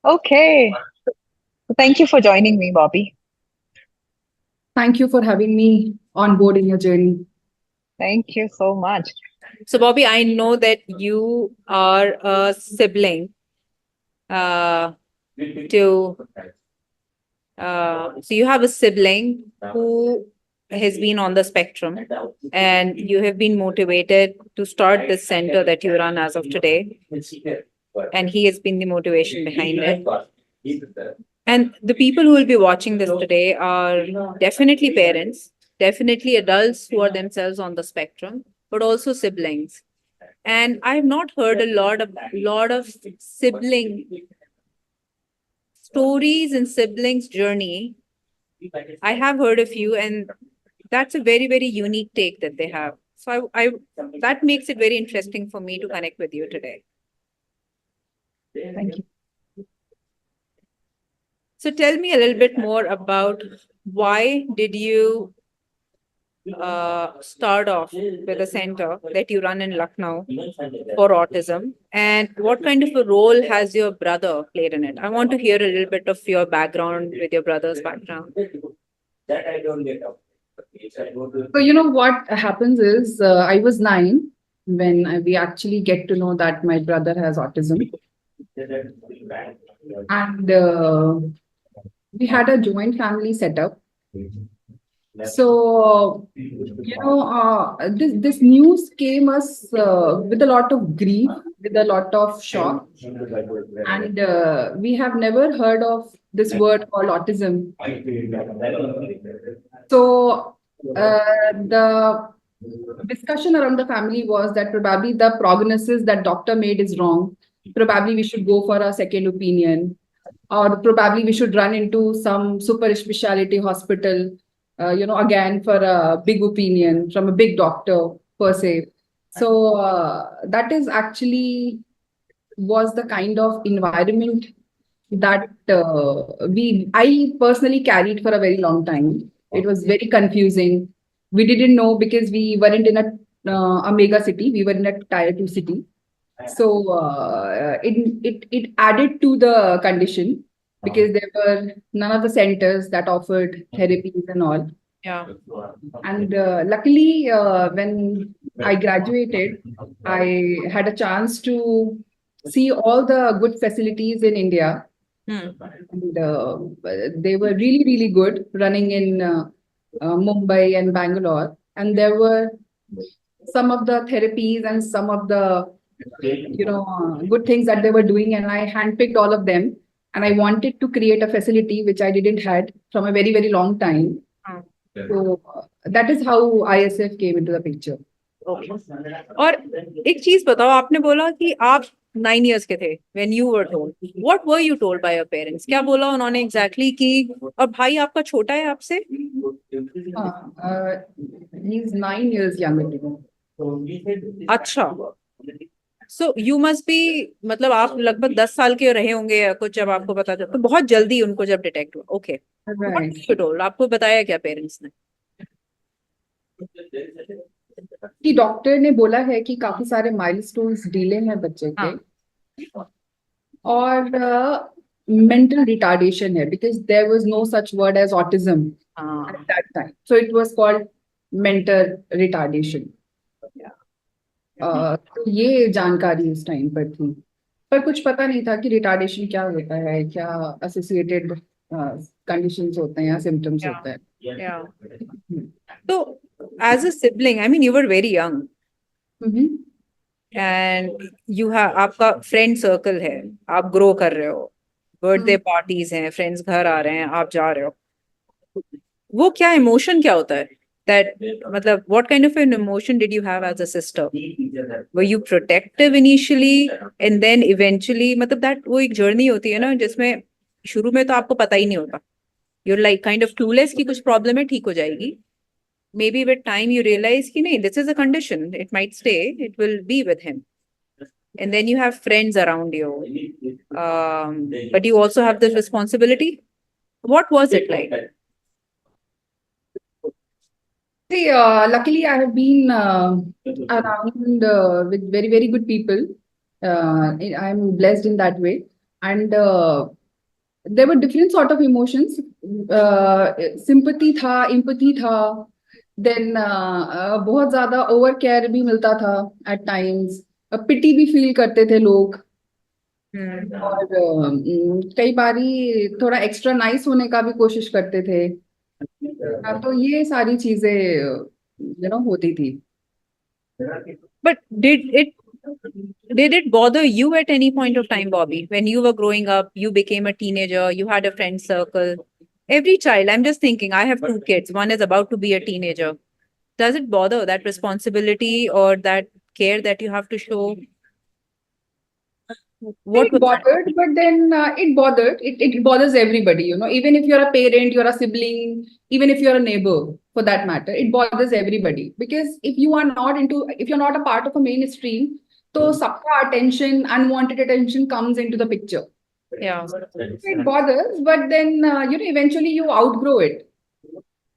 Okay. Thank you for joining me, Bobby. Thank you for having me on board in your journey. Thank you so much. So, Bobby, I know that you are a sibling uh, to, so you have a sibling who has been on the spectrum, and you have been motivated to start this center that you run as of today. And he has been the motivation behind it. And the people who will be watching this today are definitely parents, definitely adults who are themselves on the spectrum, but also siblings. And I've not heard a lot of sibling stories and siblings journey. I have heard a few, and that's a very unique take that they have. So I that makes it very interesting for me to connect with you today. Thank you. So tell me a little bit more about why did you start off with a center that you run in Lucknow for autism, and what kind of a role has your brother played in it? I want to hear a little bit of your background with your brother's background. So, what happens is I was 9 when we actually get to know that my brother has autism. And we had a joint family setup. So, this news came us with a lot of grief, with a lot of shock. And we have never heard of this word called autism. So the discussion around the family was that probably the prognosis that doctor made is wrong. Probably we should go for a second opinion, or probably we should run into some super specialty hospital, again for a big opinion from a big doctor per se. So that is actually was the kind of environment that I personally carried for a very long time. It was very confusing. We didn't know because we weren't in a mega city. We were in a tier two city. So it added to the condition because there were none of the centers that offered therapies and all. Yeah. And luckily, when I graduated, I had a chance to see all the good facilities in India. And they were really good running in Mumbai and Bangalore. And there were some of the therapies and some of the good things that they were doing, and I handpicked all of them. And I wanted to create a facility which I didn't had from a very long time. So that is how ISF came into the picture. Okay. और एक चीज बताओ, आपने बोला कि आप 9 years के थे when you were told. What were you told by your parents? क्या बोला उन्होंने exactly कि और भाई आपका छोटा है आपसे? He's 9 years younger than me. अच्छा. So you must be, मतलब आप लगभग 10 साल के रहे होंगे या कुछ जब आपको पता चला, तो बहुत जल्दी उनको जब डिटेक्ट हुआ. Okay. What Right. you told? आपको बताया क्या पेरेंट्स ने? कि डॉक्टर ने बोला है कि काफी सारे माइलस्टोन्स डिले हैं बच्चे के. और mental retardation है because there was no such word as autism at that time. So it was called mental retardation. तो ये जानकारी उस टाइम पर थी, पर कुछ पता नहीं था कि रिटार्डेशन क्या होता है, क्या एसोसिएटेड कंडीशंस होते हैं या सिम्टम्स होते हैं. Yeah. So as a sibling, I mean, you were very young. And you have आपका फ्रेंड सर्कल है, आप ग्रो कर रहे हो, बर्थडे पार्टीज हैं, फ्रेंड्स घर आ रहे हैं, आप जा रहे हो. वो क्या इमोशन क्या होता है? That मतलब what kind of an emotion did you have as a sister? Were you protective initially and then eventually, मतलब that वो एक जर्नी होती है ना जिसमें शुरू में तो आपको पता ही नहीं होता. You're like kind of clueless कि कुछ प्रॉब्लम है, ठीक हो जाएगी. Maybe with time you realize कि नहीं, this is a condition, it might stay, it will be with him. And then you have friends around you, but you also have this responsibility. What was it like? See, luckily I have been around with very good people. I'm blessed in that way. And there were different sort of emotions. Sympathy tha, empathy tha. Then बहुत ज्यादा over care भी मिलता था at times. पिटी भी feel करते थे लोग. और कई बारी थोड़ा एक्स्ट्रा नाइस होने का भी कोशिश करते थे. तो ये सारी चीजें होती थी. But did it bother you at any point of time, Bobby? When you were growing up, you became a teenager, you had a friend circle. Every child, I'm just thinking, I have two kids. One is about to be a teenager. Does it bother that responsibility or that care that you have to show? What It was that? bothered, but then it bothered. It bothers everybody, even if you're a parent, you're a sibling, even if you're a neighbor for that matter, it bothers everybody. Because if you're not a part of a mainstream, so sabka attention, unwanted attention comes into the picture. Yeah. It bothers, but then, eventually you outgrow it.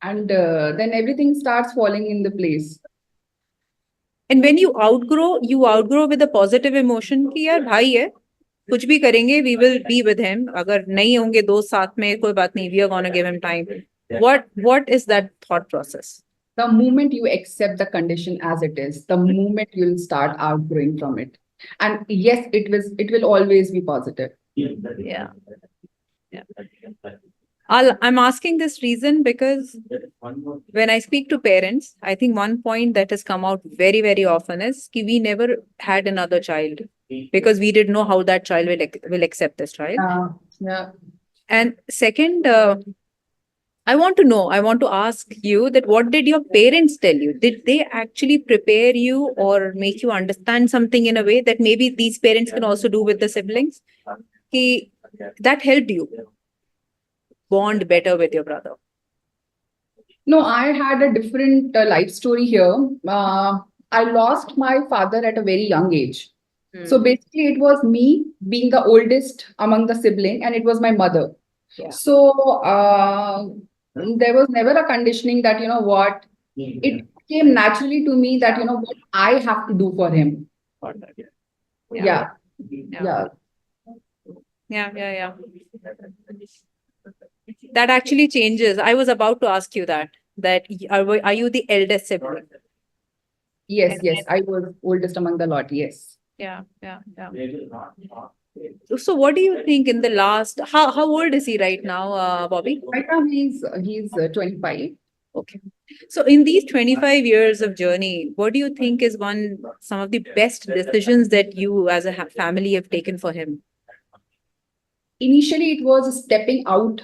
And then everything starts falling in the place. And when you outgrow with a positive emotion कि यार भाई है कुछ भी करेंगे we will be with him अगर नहीं होंगे दोस्त साथ में कोई बात नहीं we are gonna give him time. What is that thought process? The moment you accept the condition as it is, the moment you'll start outgrowing from it. And yes, it will always be positive. Yeah. I'm asking this reason because when I speak to parents, I think one point that has come out very, very often is that we never had another child because we didn't know how that child will accept this child. Yeah. And second, I want to ask you that what did your parents tell you? Did they actually prepare you or make you understand something in a way that maybe these parents can also do with the siblings? That helped you bond better with your brother. No, I had a different life story here. I lost my father at a very young age. So basically, it was me being the oldest among the sibling, and it was my mother. Yeah. So there was never a conditioning that, what, it came naturally to me that, what I have to do for him. Yeah. That actually changes. I was about to ask you that are you the eldest sibling? Yes, I was oldest among the lot. Yes. Yeah. So what do you think in the last, how old is he right now, Bobby? Right now he's 25. Okay. So in these 25 years of journey, what do you think is some of the best decisions that you as a family have taken for him? Initially, it was stepping out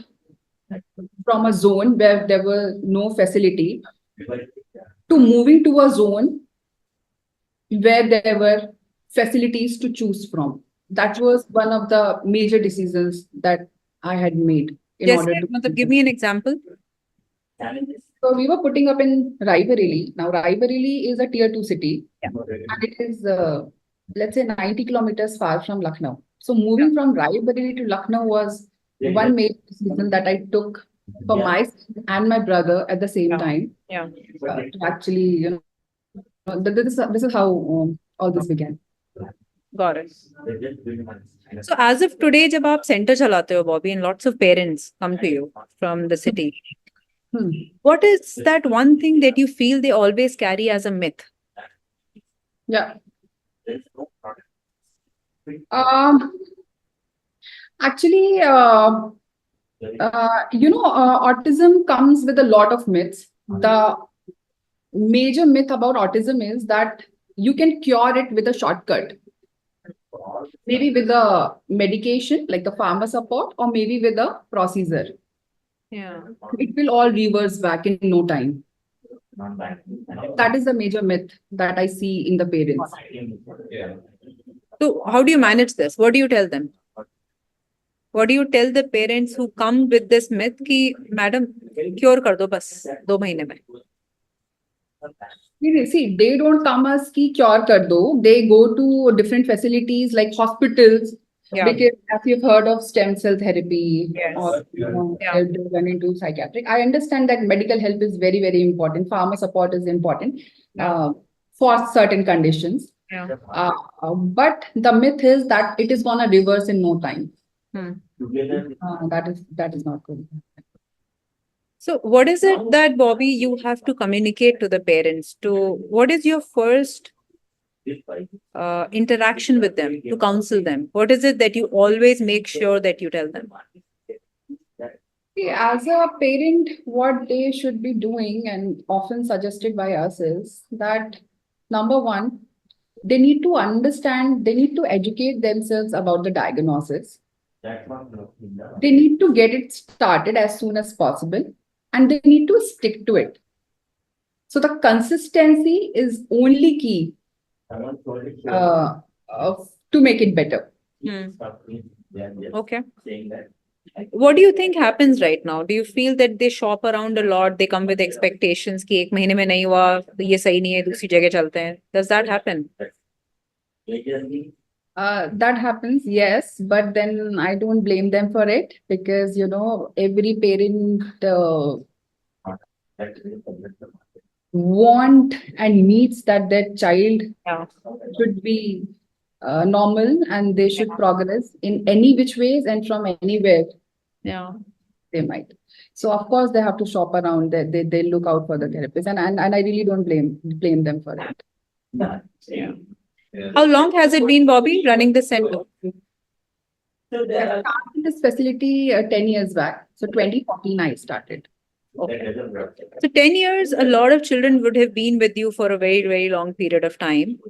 from a zone where there were no facility to moving to a zone where there were facilities to choose from. That was one of the major decisions that I had made in order to give me an example. So we were putting up in Raebareli. Now Raebareli is a tier 2 city, and it is let's say 90 kilometers far from Lucknow. So moving from Raebareli to Lucknow was one major decision that I took for myself and my brother at the same time. Yeah. To actually, this is how all this began. Got it. So as of today, जब आप center चलाते हो, Bobby, and lots of parents come to you from the city, what is that one thing that you feel they always carry as a myth? Yeah. Actually, autism comes with a lot of myths. The major myth about autism is that you can cure it with a shortcut. Maybe with a medication like the pharma support, or maybe with a procedure. Yeah. It will all reverse back in no time. That is the major myth that I see in the parents. So how do you manage this? What do you tell them? What do you tell the parents who come with this myth कि madam cure कर दो बस 2 महीने में? See, they don't come as ki cure kar do. They go to different facilities like hospitals. Yeah. Because as you've heard of stem cell therapy, Yes. or Yeah. they've run into psychiatric. I understand that medical help is very, very important. Pharma support is important for certain conditions. Yeah. But the myth is that it is gonna reverse in no time. That is not good. So what is it that, Bobby, you have to communicate to the parents? What is your first interaction with them to counsel them? What is it that you always make sure that you tell them? See, as a parent, what they should be doing, and often suggested by us, is that number one, they need to understand, they need to educate themselves about the diagnosis. They need to get it started as soon as possible, and they need to stick to it. So the consistency is only key to make it better. Okay. What do you think happens right now? Do you feel that they shop around a lot? They come with expectations कि एक महीने में नहीं हुआ, ये सही नहीं है, दूसरी जगह चलते हैं. Does that happen? That happens, yes, but then I don't blame them for it, because every parent want and needs that their child should be normal, and they should progress in any which ways and from anywhere they might. So of course they have to shop around. They look out for the therapist, and I really don't blame them for it. How long has it been, Bobby, running the center? I started this facility 10 years back. So 2014 I started. Okay. So 10 years, a lot of children would have been with you for a very, very long period of time.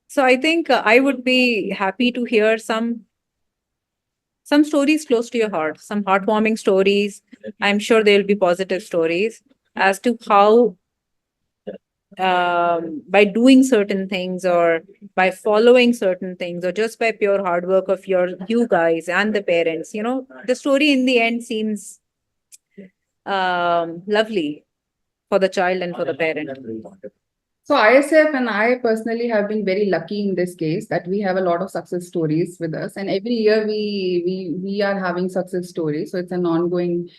So I think I would be happy to hear some stories close to your heart, some heartwarming stories. I'm sure there will be positive stories as to how by doing certain things, or by following certain things, or just by pure hard work of you guys and the parents, the story in the end seems lovely for the child and for the parent. So ISF and I personally have been very lucky in this case, that we have a lot of success stories with us, and every year we are having success stories. So it's an ongoing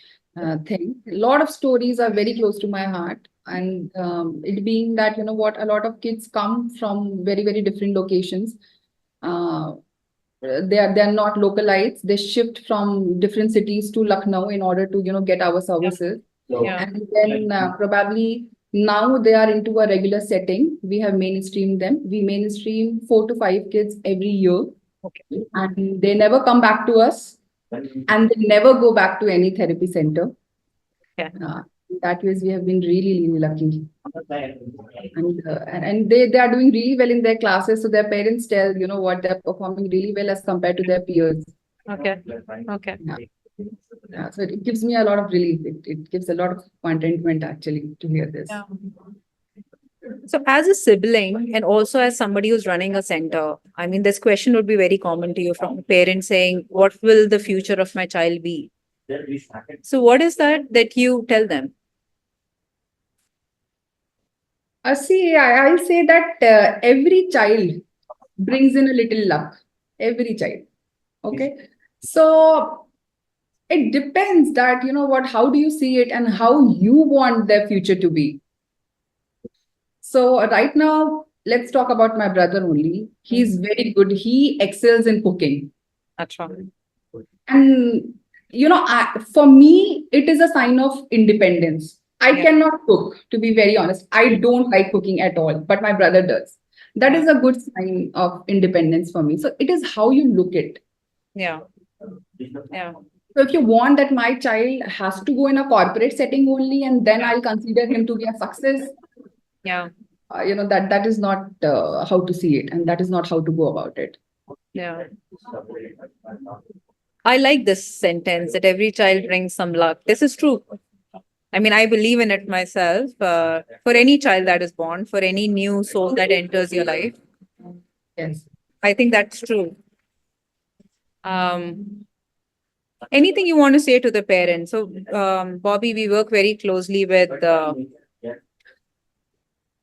thing. A lot of stories are very close to my heart, and it being that a lot of kids come from very, very different locations. They are not localites. They shift from different cities to Lucknow in order to get our services. And then probably now they are into a regular setting. We have mainstreamed them. We mainstream 4 to 5 kids every year. Okay. And they never come back to us, and they never go back to any therapy center. That way we have been really, really lucky. And they are doing really well in their classes. So their parents tell, they're performing really well as compared to their peers. Okay. So it gives me a lot of relief. It gives a lot of contentment actually to hear this. So as a sibling, and also as somebody who's running a center, I mean, this question would be very common to you from parents saying, what will the future of my child be? So what is that you tell them? See, I'll say that every child brings in a little luck. Every child. Okay. So it depends that, how do you see it and how you want their future to be. So right now, let's talk about my brother only. He's very good. He excels in cooking. And, for me, it is a sign of independence. I cannot cook, to be very honest. I don't like cooking at all, but my brother does. That is a good sign of independence for me. So it is how you look at. So if you want that my child has to go in a corporate setting only, and then I'll consider him to be a success. That is not how to see it, and that is not how to go about it. I like this sentence that every child brings some luck. This is true. I mean, I believe in it myself. For any child that is born, for any new soul that enters your life. Yes. I think that's true. Anything you want to say to the parents? So, Bobby, we work very closely with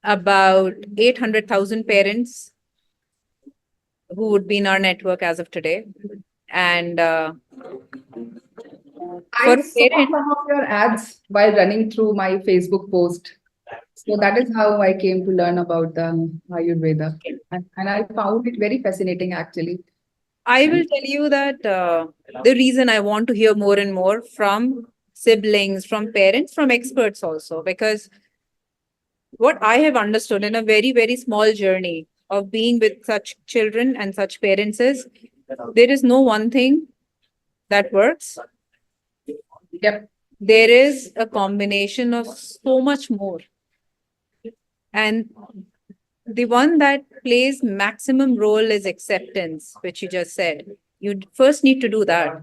about 800,000 parents who would be in our network as of today. And I saw some of your ads while running through my Facebook post. So that is how I came to learn about the Ayurveda. And I found it very fascinating, actually. I will tell you that the reason I want to hear more and more from siblings, from parents, from experts also, because what I have understood in a very, very small journey of being with such children and such parents is there is no one thing that works. Yep. There is a combination of so much more. And the one that plays maximum role is acceptance, which you just said. You first need to do that.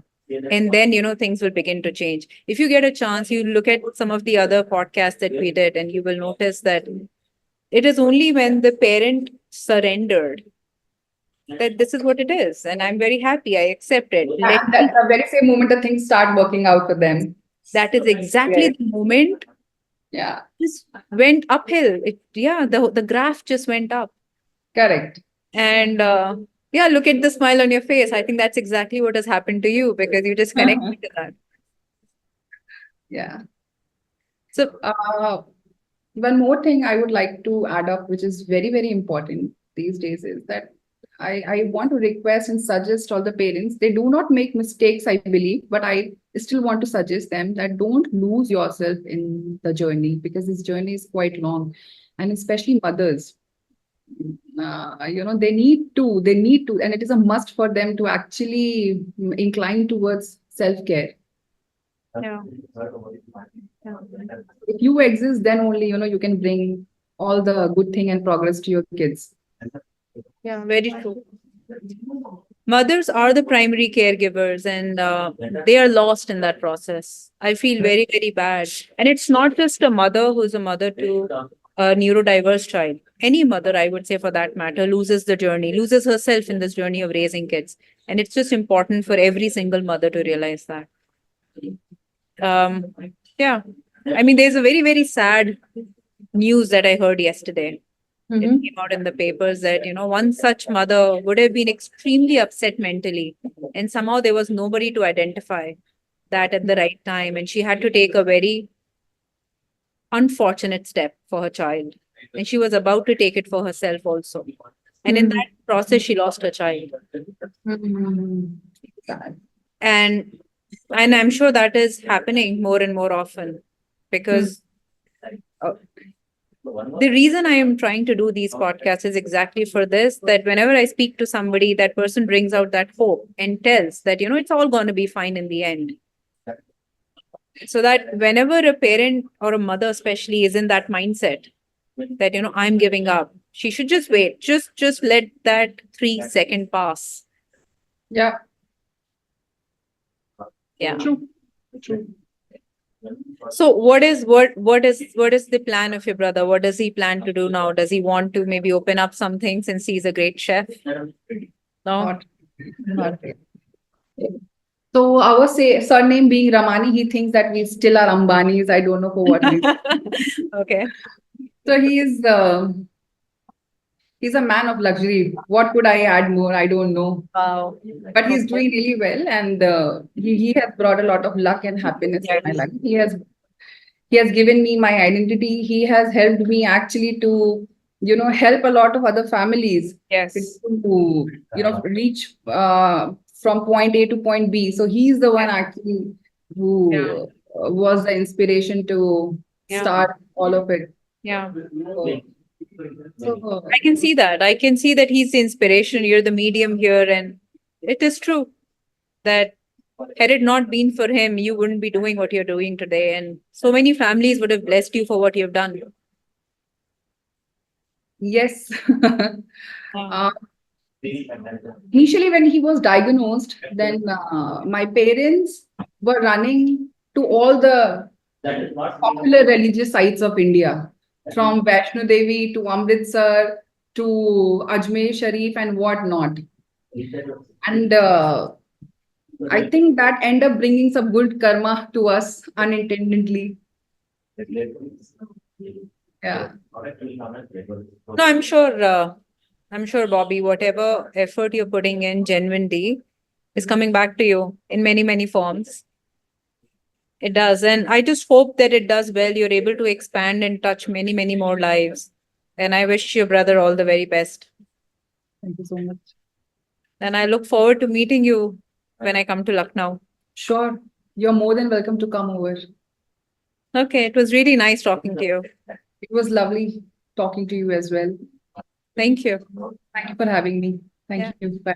And then, things will begin to change. If you get a chance, you look at some of the other podcasts that we did, and you will notice that it is only when the parent surrendered that this is what it is. And I'm very happy. I accept it. And that's the very same moment that things start working out for them. That is exactly the moment Yeah. just went uphill. The graph just went up. Correct. And look at the smile on your face. I think that's exactly what has happened to you because you just connected to that. Yeah. So, one more thing I would like to add up, which is very, very important these days, is that I want to request and suggest all the parents, they do not make mistakes, I believe, but I still want to suggest them that don't lose yourself in the journey because this journey is quite long. And especially mothers, they need to, and it is a must for them to actually incline towards self-care. yeah. If you exist, then only, you can bring all the good thing and progress to your kids. Yeah, very true. Mothers are the primary caregivers and they are lost in that process. I feel very, very bad. And it's not just a mother who's a mother to a neurodiverse child. Any mother, I would say, for that matter, loses the journey, loses herself in this journey of raising kids. And it's just important for every single mother to realize that. Yeah. I mean, there's a very, very sad news that I heard yesterday. It came out in the papers that, one such mother would have been extremely upset mentally. And somehow there was nobody to identify that at the right time. And she had to take a very unfortunate step for her child. And she was about to take it for herself also. And in that process, she lost her child. And I'm sure that is happening more and more often because the reason I am trying to do these podcasts is exactly for this, that whenever I speak to somebody, that person brings out that hope and tells that, it's all going to be fine in the end. So that whenever a parent or a mother especially is in that mindset that, I'm giving up, she should just wait. Just let that 3-second pass. Yeah. Yeah. True. So what is the plan of your brother? What does he plan to do now? Does he want to maybe open up something since he's a great chef? No. Not really. So our surname being Ramani, he thinks that we still are Ambanis. I don't know for what reason. Okay. So he's a man of luxury. What could I add more? I don't know. Wow. But he's doing really well, and he has brought a lot of luck and happiness in my life. He has given me my identity. He has helped me actually to help a lot of other families. Yes. To reach from point A to point B. So he's the one actually who was the inspiration to start all of it. Yeah. So, I can see that. I can see that he's the inspiration. You're the medium here. And it is true that had it not been for him, you wouldn't be doing what you're doing today. And so many families would have blessed you for what you've done. yes. Initially, when he was diagnosed, then my parents were running to all the popular religious sites of India, from Vaishno Devi to Amritsar to Ajmer Sharif and whatnot. And I think that ended up bringing some good karma to us unintendedly. Yeah. No, I'm sure, Bobby, whatever effort you're putting in genuinely is coming back to you in many, many forms. It does. And I just hope that it does well. You're able to expand and touch many, many more lives. And I wish your brother all the very best. Thank you so much. And I look forward to meeting you when I come to Lucknow. Sure. You're more than welcome to come over. Okay, it was really nice talking to you. It was lovely talking to you as well. Thank you. Thank you for having me. Thank Yeah. you. Bye.